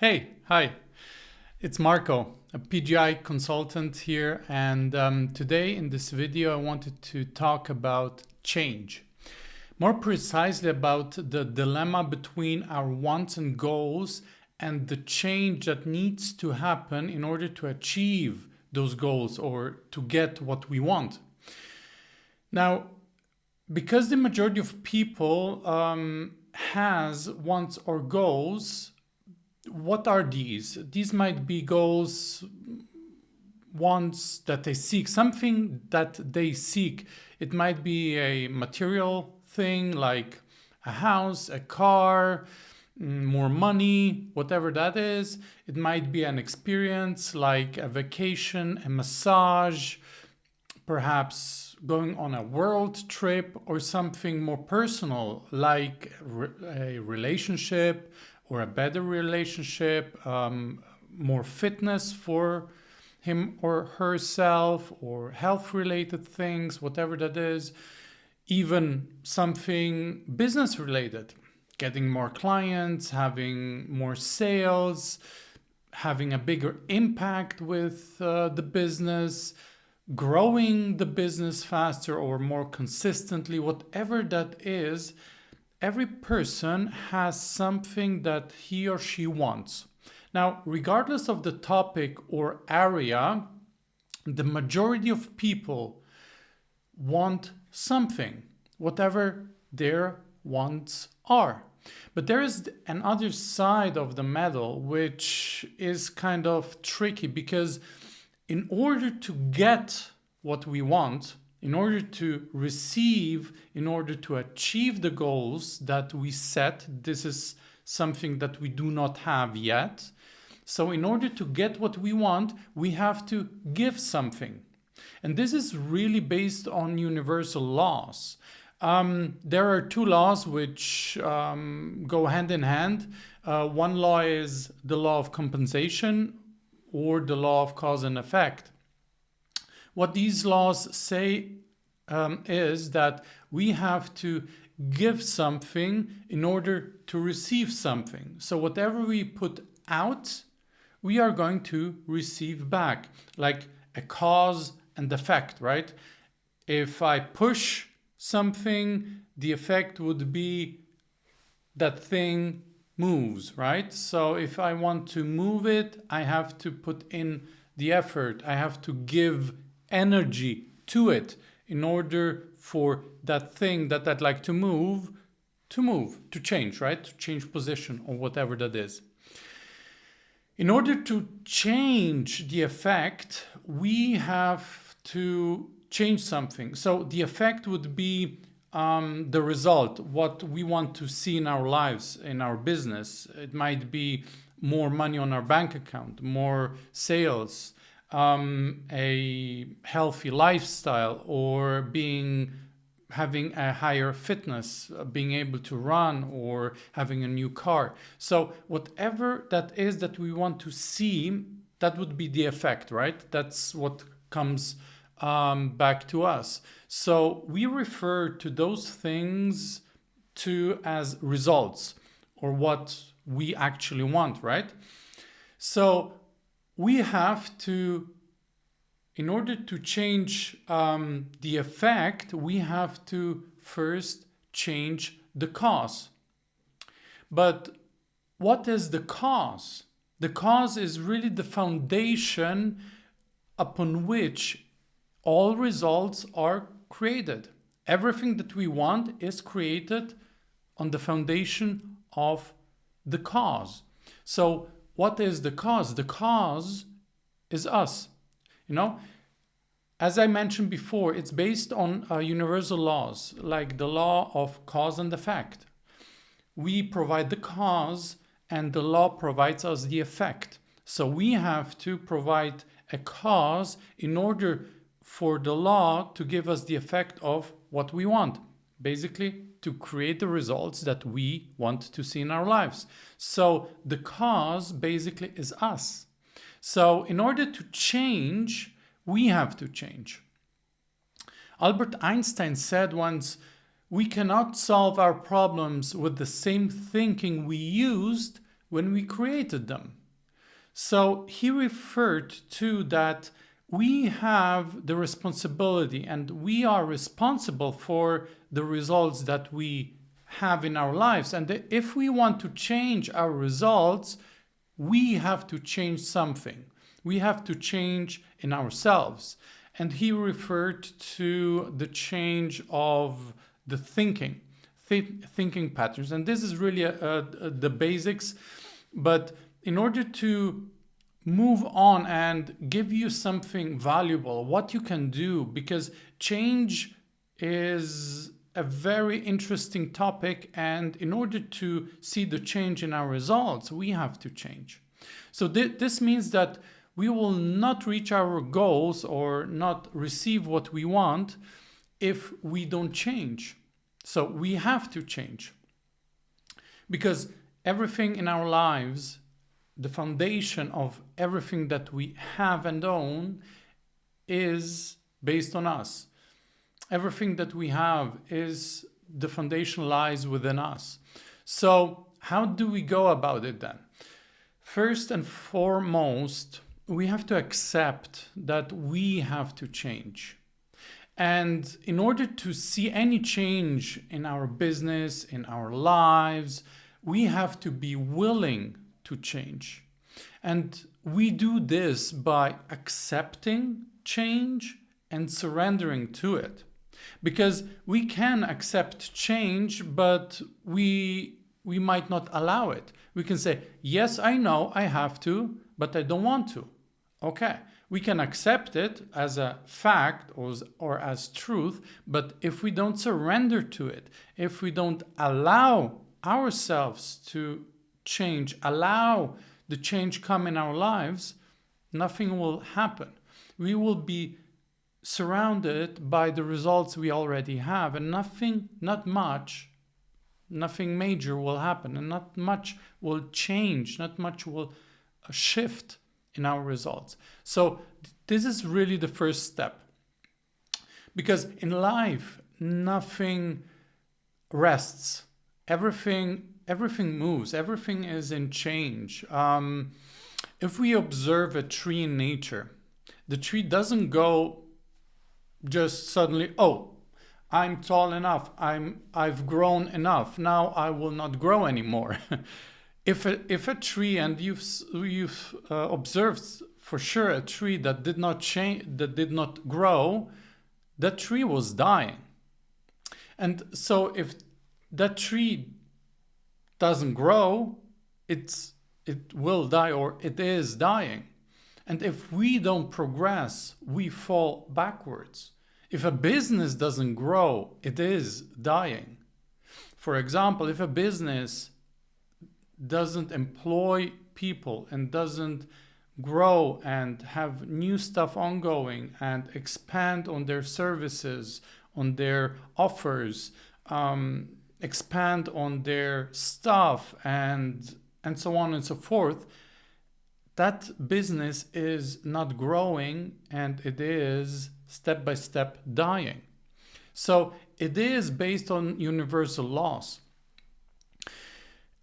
Hi. It's Marco, a PGI consultant here, and today in this video I wanted to talk about change. More precisely about the dilemma between our wants and goals and the change that needs to happen in order to achieve those goals or to get what we want. Now, because the majority of people has wants or goals, what are these? These might be goals, wants that they seek, something that they seek. It might be a material thing like a house, a car, more money, whatever that is. It might be an experience like a vacation, a massage, perhaps going on a world trip, or something more personal like a relationship or a better relationship, more fitness for him or herself, or health related things, whatever that is, even something business related, getting more clients, having more sales, having a bigger impact with the business, growing the business faster or more consistently, whatever that is. Every person has something that he or she wants. Now, regardless of the topic or area, the majority of people want something, whatever their wants are. But there is another side of the medal which is kind of tricky, because in order to get what we want, in order to receive, in order to achieve the goals that we set, this is something that we do not have yet. So in order to get what we want, we have to give something. And this is really based on universal laws. There are two laws which go hand in hand. One law is the law of compensation, or the law of cause and effect. What these laws say is that we have to give something in order to receive something. So whatever we put out, we are going to receive back, like a cause and effect, right? If I push something, the effect would be that thing moves, right? So if I want to move it, I have to put in the effort. I have to give energy to it in order for that thing that I'd like to move, to change, right? To change position or whatever that is. In order to change the effect, we have to change something. So the effect would be the result, what we want to see in our lives, in our business. It might be more money on our bank account, more sales, a healthy lifestyle, or having a higher fitness, being able to run, or having a new car. So whatever that is that we want to see, that would be the effect, right? That's what comes back to us. So we refer to those things as results, or what we actually want, right? So we have to, in order to change the effect, we have to first change the cause. But what is the cause? The cause is really the foundation upon which all results are created. Everything that we want is created on the foundation of the cause. So what is the cause? The cause is us. As I mentioned before, it's based on universal laws, like the law of cause and effect. We provide the cause and the law provides us the effect. So we have to provide a cause in order for the law to give us the effect of what we want. Basically, to create the results that we want to see in our lives. So the cause basically is us. So in order to change, we have to change. Albert Einstein said once, we cannot solve our problems with the same thinking we used when we created them. So he referred to that we have the responsibility and we are responsible for the results that we have in our lives. And if we want to change our results, we have to change something. We have to change in ourselves. And he referred to the change of the thinking patterns. And this is really the basics. But in order to move on and give you something valuable, what you can do, because change is a very interesting topic, and in order to see the change in our results, we have to change. So this means that we will not reach our goals or not receive what we want if we don't change. So we have to change, because everything in our lives, the foundation of everything that we have and own, is based on us. Everything that we have is, the foundation lies within us. So how do we go about it then? First and foremost, we have to accept that we have to change. And in order to see any change in our business, in our lives, we have to be willing to change. And we do this by accepting change and surrendering to it. Because we can accept change, but we might not allow it. We can say, yes, I know I have to, but I don't want to. Okay, we can accept it as a fact or as truth, but if we don't surrender to it, if we don't allow ourselves to change, allow the change come in our lives, nothing will happen. We will be surrounded by the results we already have, and nothing major will happen, and not much will change, not much will shift in our results. So this is really the first step, because in life nothing rests. Everything moves. Everything is in change. If we observe a tree in nature, the tree doesn't go just suddenly, oh, I'm tall enough, I've grown enough, now I will not grow anymore. If a tree, and you've observed for sure a tree that did not change, that did not grow, that tree was dying. And so if that tree doesn't grow, it will die, or it is dying. And if we don't progress, we fall backwards. If a business doesn't grow, it is dying. For example, if a business doesn't employ people and doesn't grow and have new stuff ongoing and expand on their services, on their offers, expand on their stuff, and so on and so forth, that business is not growing, and it is step by step dying. So it is based on universal laws.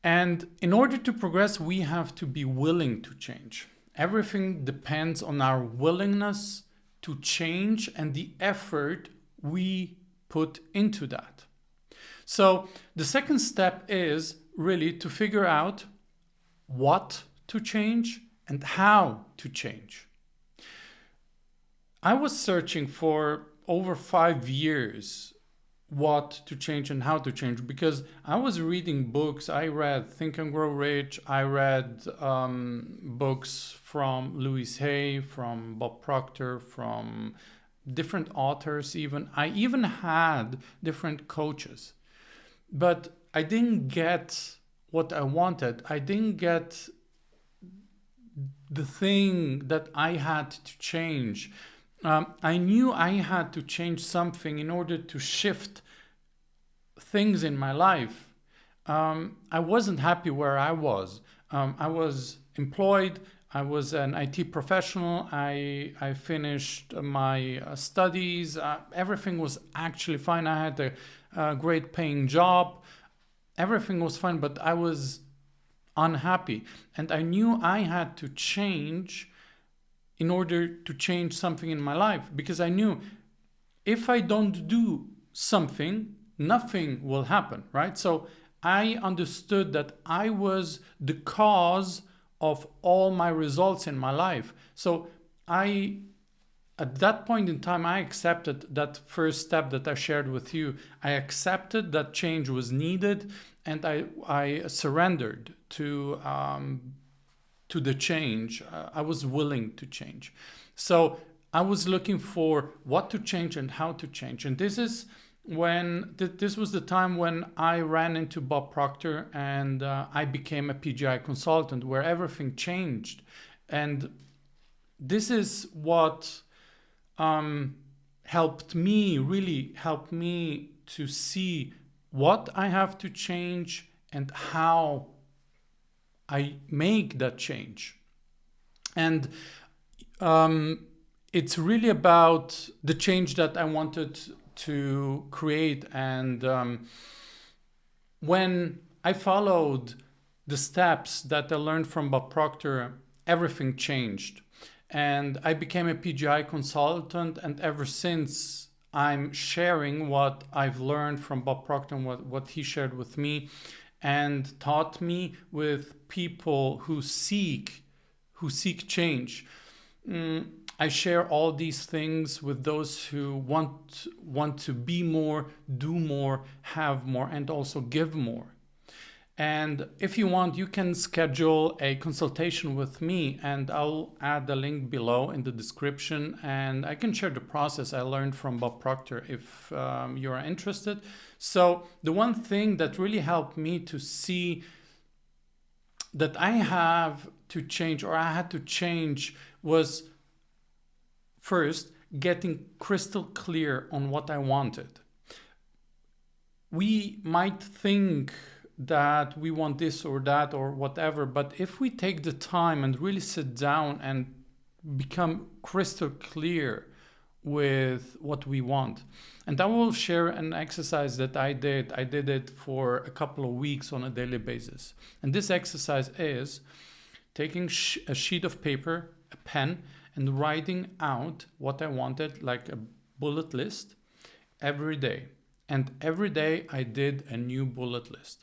And in order to progress, we have to be willing to change. Everything depends on our willingness to change and the effort we put into that. So the second step is really to figure out what to change and how to change. I was searching for over 5 years what to change and how to change, because I was reading books. I read Think and Grow Rich. I read books from Louise Hay, from Bob Proctor, from different authors even. I even had different coaches. But I didn't get what I wanted. I didn't get the thing that I had to change. I knew I had to change something in order to shift things in my life. I wasn't happy where I was. I was employed. I was an IT professional. I finished my studies. Everything was actually fine. I had a great paying job. Everything was fine, but I was unhappy. And I knew I had to change in order to change something in my life, because I knew if I don't do something, nothing will happen, right? So I understood that I was the cause of all my results in my life. So at that point in time, I accepted that first step that I shared with you. I accepted that change was needed, and I surrendered to the change. I was willing to change. So I was looking for what to change and how to change. And this is this was the time when I ran into Bob Proctor, and I became a PGI consultant, where everything changed. And this is what really helped me to see what I have to change and how I make that change. And it's really about the change that I wanted to create. And when I followed the steps that I learned from Bob Proctor, everything changed. And I became a PGI consultant, and ever since I'm sharing what I've learned from Bob Proctor and what he shared with me and taught me with people who seek change. I share all these things with those who want to be more, do more, have more, and also give more. And if you want, you can schedule a consultation with me, and I'll add the link below in the description, and I can share the process I learned from Bob Proctor if you're interested. So the one thing that really helped me to see that I have to change, or I had to change, was first getting crystal clear on what I wanted. We might think that we want this or that or whatever, but if we take the time and really sit down and become crystal clear with what we want. And I will share an exercise that I did it for a couple of weeks on a daily basis. And this exercise is taking a sheet of paper, a pen, and writing out what I wanted, like a bullet list, every day. And every day I did a new bullet list.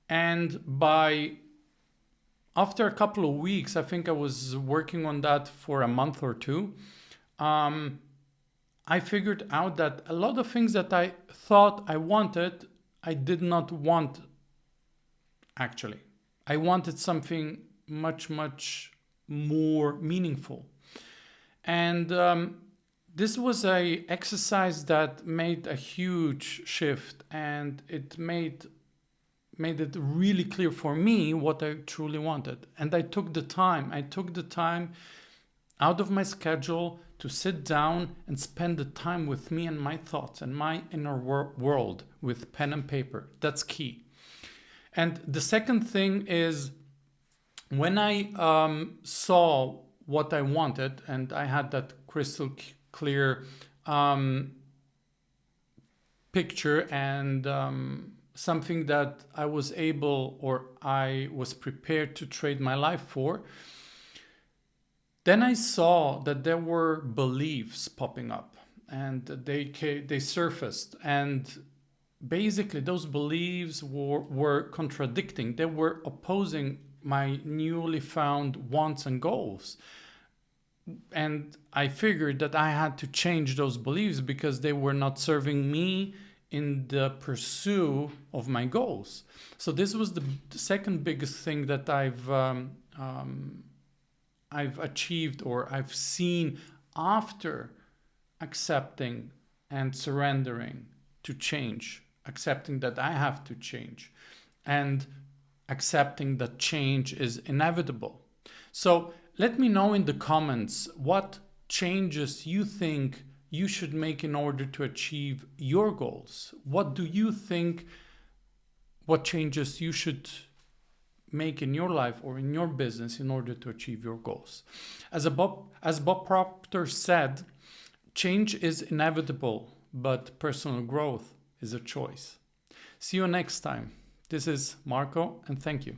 And after a couple of weeks, I think I was working on that for a month or two, I figured out that a lot of things that I thought I wanted, I did not want, actually. I wanted something much, much more meaningful. And this was an exercise that made a huge shift, and it made it really clear for me what I truly wanted. And I took the time out of my schedule to sit down and spend the time with me and my thoughts and my inner world with pen and paper. That's key. And the second thing is, when I saw what I wanted, and I had that crystal clear picture and something that I was able, or I was prepared to trade my life for, then I saw that there were beliefs popping up, and they surfaced, and basically those beliefs were contradicting. They were opposing my newly found wants and goals. And I figured that I had to change those beliefs because they were not serving me in the pursuit of my goals. So this was the second biggest thing that I've achieved, or I've seen after accepting and surrendering to change, accepting that I have to change, and accepting that change is inevitable. So let me know in the comments what changes you think you should make in order to achieve your goals. What do you think, what changes you should make in your life or in your business in order to achieve your goals? As Bob Proctor said, change is inevitable, but personal growth is a choice. See you next time. This is Marco, and thank you.